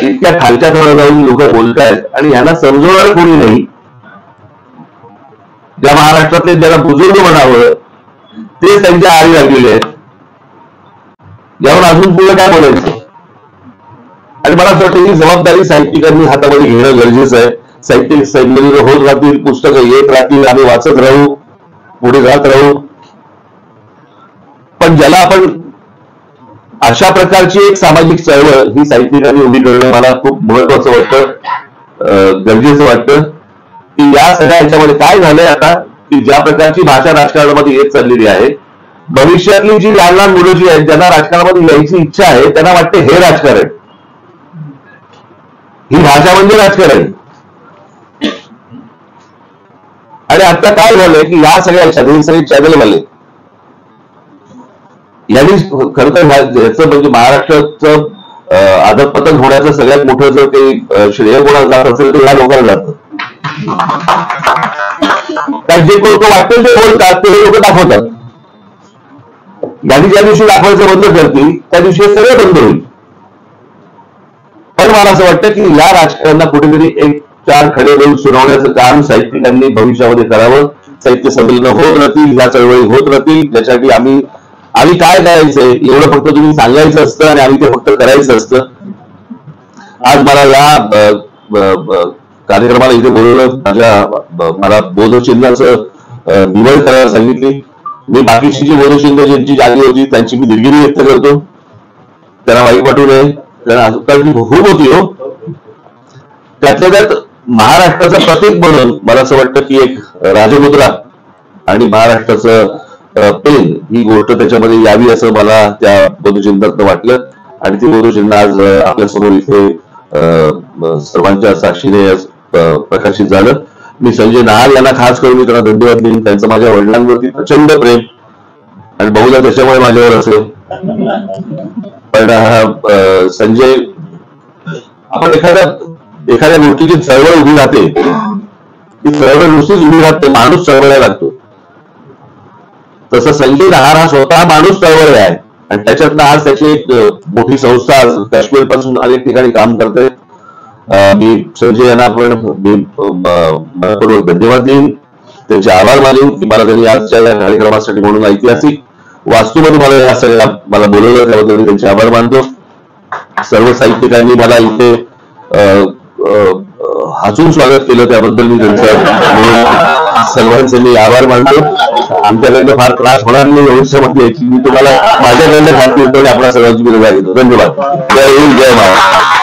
इतक्या खालच्या थरावर जाऊन लोक बोलतायत आणि यांना समजवणार कोणी नाही. ज्या महाराष्ट्रातले ज्याला बुजुर्ग म्हणावं तेच त्यांच्या आरी लागलेले आहेत. यावर अजून पुढे काय बोलायचं. आणि मला असं वाटतं ही जबाबदारी साहित्यिकांनी हातामध्ये घेणं गरजेचं आहे. साहित्यिक संमेलन होत राहतील, पुस्तकं येत राहतील, आम्ही वाचत राहू, पुढे जात राहू. पण ज्याला आपण अशा प्रकारची एक सामाजिक चळवळ ही साहित्यिकांनी उभी करणं मला खूप महत्वाचं वाटतं, गरजेचं वाटतं. की या सगळ्या ह्याच्यामध्ये काय झालंय आता, की ज्या प्रकारची भाषा राजकारणामध्ये येत चाललेली आहे, भविष्यातली जी लहान लहान मुलं जी आहेत ज्यांना राजकारणामध्ये यायची इच्छा आहे त्यांना वाटते हे राजकारण, ही भाषा म्हणजे राजकारण. आणि आता काय झालंय की या सगळ्या चॅनलवाले यांनी खरं तर याचं म्हणजे महाराष्ट्राचं अधपतन होण्याचं सगळ्यात मोठं जर काही श्रेय कोणाला जात असेल तर या लोकांना जातं. कारण जे लोक वाटतं ते बोलतात ते लोक दाखवतात. यांनी ज्या दिवशी दाखवायचं बंद करतील त्या दिवशी हे सगळं बंद होईल. पण मला असं वाटतं की या राजकारणाला कुठेतरी एक चार खडे देऊन सुनावण्याचं काम साहित्यिकांनी भविष्यामध्ये करावं. साहित्य संमेलन होत राहतील, या चळवळी होत राहतील, ज्यासाठी आम्ही काय करायचंय एवढं फक्त तुम्ही सांगायचं असतं आणि आम्ही ते फक्त करायचं असतं. आज मला या कार्यक्रमाला इथे बोलवलं, मला बोधचिन्हाचं निवड करायला सांगितली. मी बाकीची जी बोधचिन्ह ज्यांची जागी होती त्यांची मी दिलगिरी व्यक्त करतो, त्यांना वाईट वाटू नये, कारण खूप होती हो. त्यातल्या त्यात महाराष्ट्राचं प्रतीक म्हणून मला असं वाटतं की एक राजमुद्रा आणि महाराष्ट्राचं पेन ही गोष्ट त्याच्यामध्ये यावी असं मला त्या बोधचिन्हात वाटलं. आणि ती बोधचिन्ह आज आपल्यासमोर इथे सर्वांच्या साक्षीने प्रकाशित झालं. मी संजय नाहर यांना खास करून मी त्यांना धन्यवाद देईन. त्यांचं माझ्या वडिलांवरती प्रचंड प्रेम आणि बहुधा त्याच्यामुळे माझ्यावर असेल. पण संजय, आपण एखाद्या गोष्टीची चळवळ उभी राहते, ती चळवळ नुसतीच उभी राहते, माणूस चळवळायला लागतो. तसं संजय नाहर हा स्वतः माणूस चळवळ आहे आणि त्याच्यातनं आज त्याची एक मोठी संस्था काश्मीर पासून अनेक ठिकाणी काम करते. मी संजय यांना मनपूर्वक धन्यवाद देईन, त्यांचे आभार मानेन की मला त्यांनी आजच्या या कार्यक्रमासाठी म्हणून ऐतिहासिक वास्तूमध्ये मला या सगळ्या मला बोलवलं, त्याबद्दल मी त्यांचे आभार मानतो. सर्व साहित्यिकांनी मला इथे हसून स्वागत केलं त्याबद्दल मी त्यांचं सर्वांचे मी आभार मानतो. आमच्याकडनं फार त्रास होणार नाही भविष्यामध्ये याची मी तुम्हाला माझ्याकडनं खात्री आपल्या सर्वांची विरोध घेतो. धन्यवाद. जय हिंद, जय महाराष्ट्र.